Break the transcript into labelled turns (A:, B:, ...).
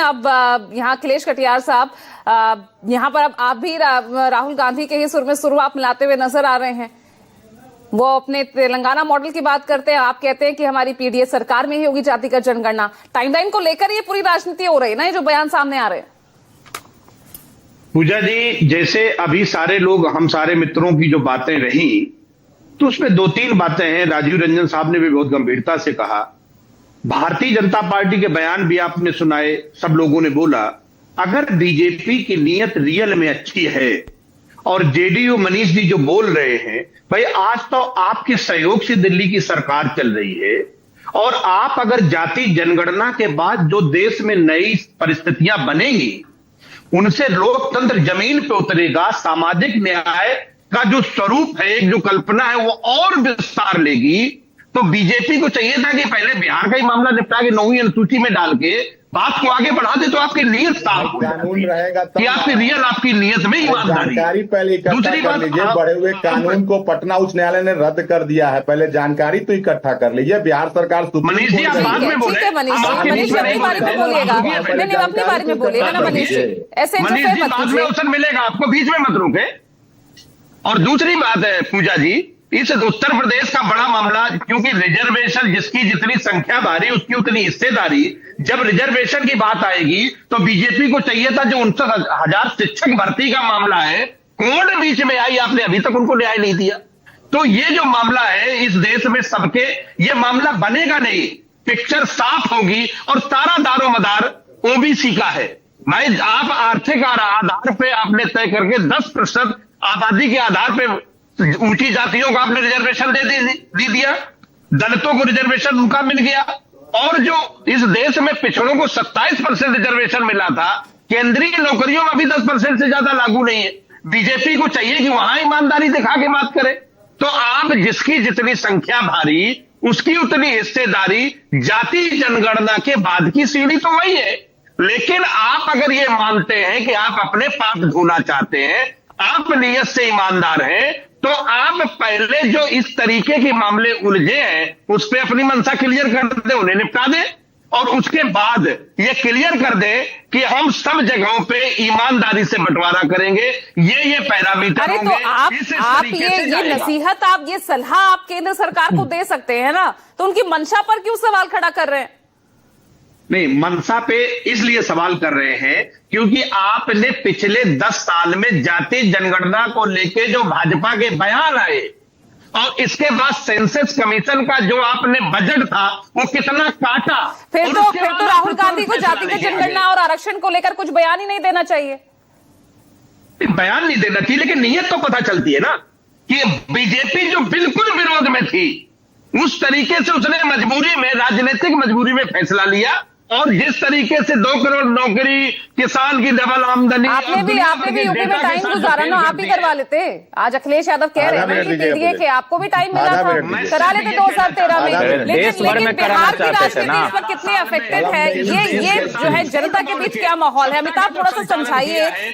A: अब यहाँ अखिलेश कटियार साहब, यहाँ पर अब आप भी राहुल गांधी के ही सुर में सुरुआत मिलाते हुए नजर आ रहे हैं। वो अपने तेलंगाना मॉडल की बात करते हैं, आप कहते हैं कि हमारी पीडीए सरकार में ही होगी जातिगत जनगणना। टाइमलाइन को लेकर ये पूरी राजनीति हो रही है ना, ये जो बयान सामने आ रहे हैं।
B: पूजा जी, जैसे अभी सारे लोग, हम सारे मित्रों की जो बातें रही, तो उसमें 2-3 बातें हैं। राजीव रंजन साहब ने भी बहुत गंभीरता से कहा, भारतीय जनता पार्टी के बयान भी आपने सुनाए, सब लोगों ने बोला, अगर बीजेपी की नीयत रियल में अच्छी है और जेडीयू मनीष जी जो बोल रहे हैं, भाई आज तो आपके सहयोग से दिल्ली की सरकार चल रही है, और आप अगर जाति जनगणना के बाद जो देश में नई परिस्थितियां बनेंगी उनसे लोकतंत्र जमीन पे उतरेगा, सामाजिक न्याय का जो स्वरूप है, जो कल्पना है, वो और विस्तार लेगी। तो बीजेपी को चाहिए था कि पहले बिहार का ही मामला निपटा के 9वीं अनुसूची में डाल के बात को आगे बढ़ा दे, तो आपकी नीयत साफ हो
C: कानून रहेगा
B: कि आपकी रियल, आपकी नीयत में ईमानदारी।
C: जानकारी पहले इकट्ठा कर लीजिए। बड़े हुए कानून को पटना उच्च न्यायालय ने रद्द कर दिया है, पहले जानकारी तो इकट्ठा कर लीजिए। बिहार सरकार
B: मनीष जी, आप बाद में बोले,
A: ठीक है मनीष जी अपनी बारे में बोलिएगा, नहीं अपनी बारे में बोलिएगा ना मनीष जी, ऐसे
B: मनीष जी बाद में अवसर मिलेगा आपको, बीच में मत रुके। और दूसरी बात है पूजा जी, इस उत्तर प्रदेश का बड़ा मामला, क्योंकि रिजर्वेशन जिसकी जितनी संख्या भारी उसकी उतनी हिस्सेदारी, जब रिजर्वेशन की बात आएगी तो बीजेपी को चाहिए था, जो 59,000 शिक्षक भर्ती का मामला है, कोर्ट बीच में आई, आपने अभी तक उनको न्याय नहीं दिया। तो ये जो मामला है इस देश में सबके, ये मामला बनेगा नहीं, पिक्चर साफ होगी, और सारा दारोमदार ओबीसी का है। भाई आप आर्थिक आधार पे आपने तय करके 10% आबादी के आधार पे ऊंची जातियों को आपने रिजर्वेशन दे दिया, दलितों को रिजर्वेशन उनका मिल गया, और जो इस देश में पिछड़ों को 27% रिजर्वेशन मिला था, केंद्रीय नौकरियों में अभी 10% से ज्यादा लागू नहीं है। बीजेपी को चाहिए कि वहां ईमानदारी दिखा के बात करे। तो आप जिसकी जितनी संख्या भारी उसकी उतनी हिस्सेदारी, जाति जनगणना के बाद की सीढ़ी तो वही है। लेकिन आप अगर ये मानते हैं कि आप अपने पाप धोना चाहते हैं, आप नियत से ईमानदार हैं, तो आप पहले जो इस तरीके के मामले उलझे हैं उस पर अपनी मंशा क्लियर कर दे, उन्हें निपटा दे, और उसके बाद ये क्लियर कर दे कि हम सब जगहों पे ईमानदारी से बंटवारा करेंगे, ये पैरामीटर होंगे।
A: तो आप ये नसीहत, आप ये सलाह आप केंद्र सरकार को दे सकते हैं ना, तो उनकी मंशा पर क्यों सवाल खड़ा कर रहे हैं?
B: नहीं, मनसा पे इसलिए सवाल कर रहे हैं क्योंकि आपने पिछले 10 साल में जाति जनगणना को लेके जो भाजपा के बयान आए, और इसके बाद सेंसस कमीशन का जो आपने बजट था वो कितना काटा।
A: फिर तो राहुल गांधी को जातिगत जनगणना और आरक्षण को लेकर कुछ बयान ही नहीं देना चाहिए।
B: बयान नहीं देना चाहिए, लेकिन नीयत तो पता चलती है ना कि बीजेपी जो बिल्कुल विरोध में थी, उस तरीके से उसने मजबूरी में, राजनीतिक मजबूरी में फैसला लिया, और जिस तरीके से 2 करोड़ नौकरी, किसान की डबल आमदनी,
A: आपने भी यूपी में टाइम गुजारा ना, आप ही करवा लेते। आज अखिलेश यादव कह रहे हैं कि पीडीए के आपको भी टाइम मिला था, करा लेते 2013 में, लेकिन बिहार की राजनीति इस पर कितनी अफेक्टेड है, ये जो है जनता के बीच क्या माहौल है? अमिताभ थोड़ा सा समझाइए